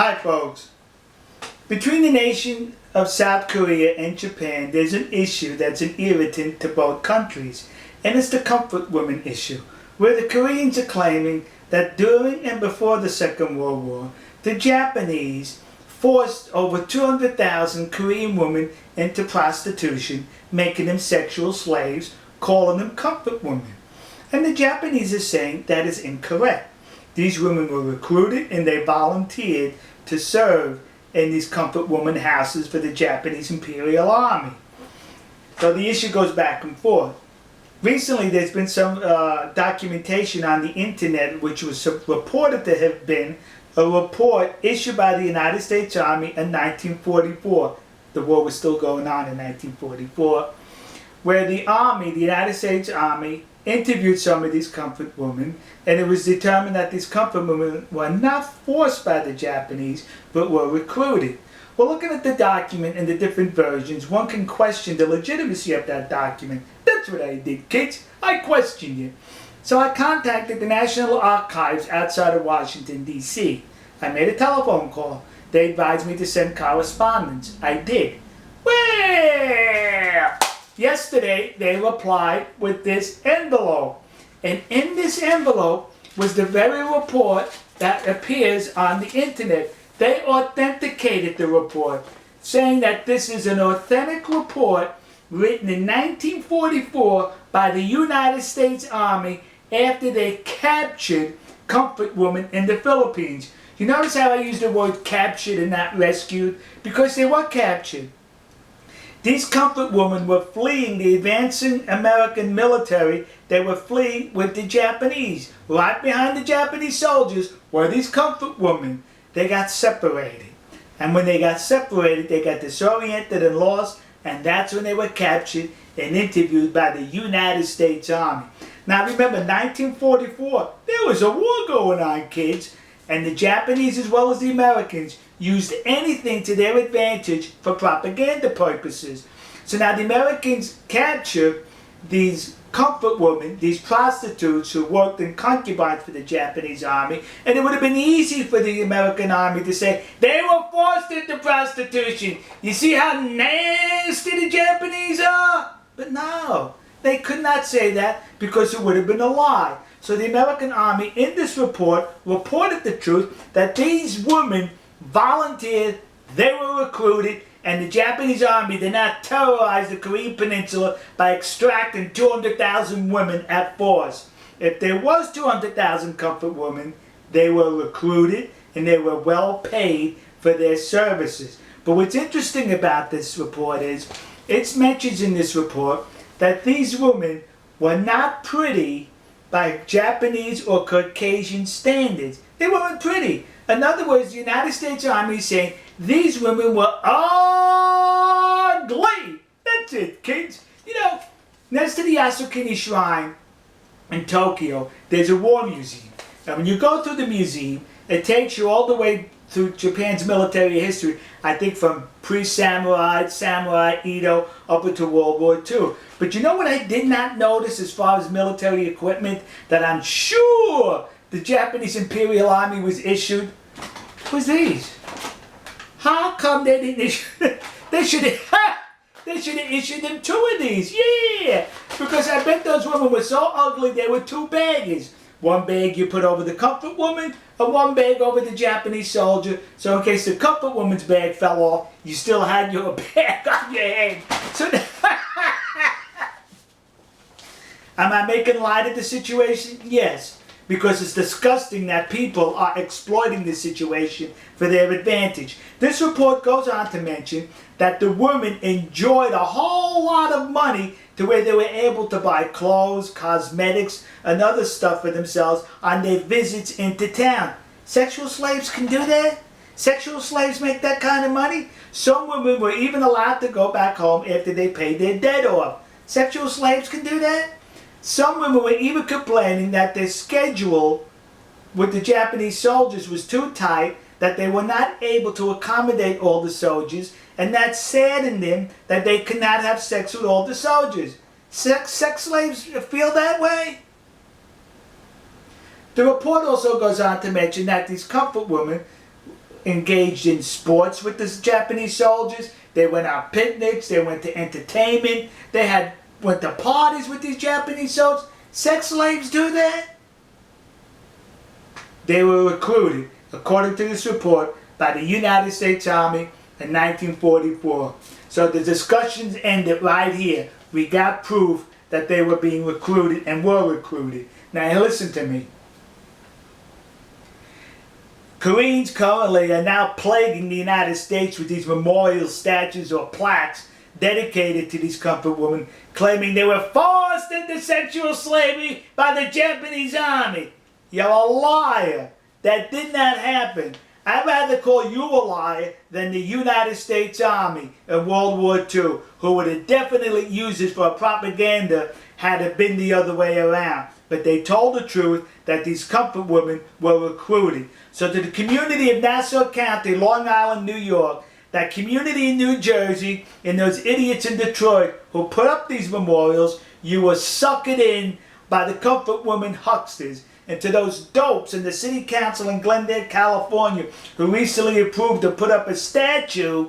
Hi folks. Between the nation of South Korea and Japan, there's an issue that's an irritant to both countries, and it's the comfort women issue, where the Koreans are claiming that during and before the Second World War, the Japanese forced over 200,000 Korean women into prostitution, making them sexual slaves, calling them comfort women. And the Japanese are saying that is incorrect. These women were recruited and they volunteered to serve in these comfort woman houses for the Japanese Imperial Army. So the issue goes back and forth. Recently there's been some documentation on the internet which was reported to have been a report issued by the United States Army in 1944. The war was still going on in 1944, where the Army, the United States Army, interviewed some of these comfort women, and it was determined that these comfort women were not forced by the Japanese, but were recruited. Well, looking at the document and the different versions, one can question the legitimacy of that document. That's what I did, kids. I questioned it. So I contacted the National Archives outside of Washington, D.C. I made a telephone call. They advised me to send correspondence. I did. Well, yesterday they replied with this envelope. And in this envelope was the very report that appears on the internet. They authenticated the report, saying that this is an authentic report written in 1944 by the United States Army after they captured comfort women in the Philippines. You notice how I use the word captured and not rescued? Because they were captured. These comfort women were fleeing the advancing American military. They were fleeing with the Japanese. Right behind the Japanese soldiers were these comfort women. They got separated. And when they got separated, they got disoriented and lost, and that's when they were captured and interviewed by the United States Army. Now remember, 1944, there was a war going on, kids, and the Japanese as well as the Americans used anything to their advantage for propaganda purposes. So now the Americans captured these comfort women, these prostitutes who worked in concubines for the Japanese Army, and it would have been easy for the American Army to say, they were forced into prostitution. You see how nasty the Japanese are? But no, they could not say that because it would have been a lie. So the American Army in this report reported the truth that these women volunteered, they were recruited, and the Japanese Army did not terrorize the Korean Peninsula by extracting 200,000 women at force. If there was 200,000 comfort women, they were recruited and they were well paid for their services. But what's interesting about this report is, it mentions in this report that these women were not pretty by Japanese or Caucasian standards. They weren't pretty. In other words, the United States Army is saying these women were ugly. That's it, kids. You know, next to the Yasukuni Shrine in Tokyo, there's a war museum. And when you go through the museum, it takes you all the way through Japan's military history, I think from pre-samurai, samurai, Edo, up into World War II. But you know what I did not notice as far as military equipment that I'm sure the Japanese Imperial Army was issued? Was these. How come they didn't issue? They should have issued them 2 of these. Yeah, because I bet those women were so ugly they were 2 baggers. One bag you put over the comfort woman, and one bag over the Japanese soldier. So in case the comfort woman's bag fell off, you still had your bag on your head. So am I making light of the situation? Yes. Because it's disgusting that people are exploiting this situation for their advantage. This report goes on to mention that the women enjoyed a whole lot of money to where they were able to buy clothes, cosmetics, and other stuff for themselves on their visits into town. Sexual slaves can do that? Sexual slaves make that kind of money? Some women were even allowed to go back home after they paid their debt off. Sexual slaves can do that? Some women were even complaining that their schedule with the Japanese soldiers was too tight, that they were not able to accommodate all the soldiers, and that saddened them that they could not have sex with all the soldiers. Sex slaves feel that way? The report also goes on to mention that these comfort women engaged in sports with the Japanese soldiers. They went on picnics. They went to entertainment. They went to parties with these Japanese soldiers. Sex slaves do that? They were recruited, according to this report, by the United States Army in 1944. So the discussions ended right here. We got proof that they were being recruited and were recruited. Now listen to me. Koreans currently are now plaguing the United States with these memorial statues or plaques dedicated to these comfort women, claiming they were forced into sexual slavery by the Japanese Army. You're a liar. That did not happen. I'd rather call you a liar than the United States Army in World War II, who would have definitely used this for propaganda had it been the other way around. But they told the truth that these comfort women were recruited. So to the community of Nassau County, Long Island, New York, that community in New Jersey, and those idiots in Detroit who put up these memorials, you were suckered in by the comfort women hucksters. And to those dopes in the city council in Glendale, California, who recently approved to put up a statue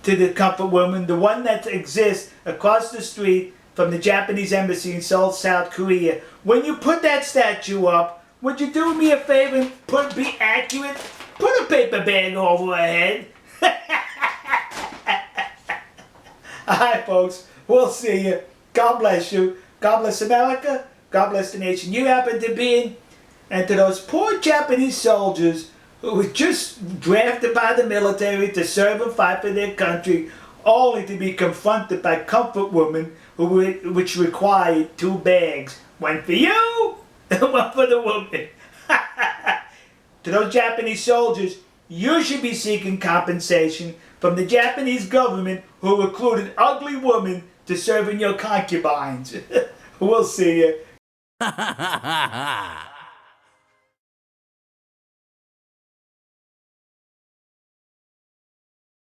to the comfort woman, the one that exists across the street from the Japanese embassy in Seoul, South Korea. When you put that statue up, would you do me a favor and be accurate? Put a paper bag over her head. Alright folks, we'll see you. God bless you. God bless America. God bless the nation you happen to be in. And to those poor Japanese soldiers who were just drafted by the military to serve and fight for their country, only to be confronted by comfort women which required 2 bags. One for you and one for the woman. To those Japanese soldiers, you should be seeking compensation from the Japanese government who recruited ugly women to serve in your concubines. We'll see you.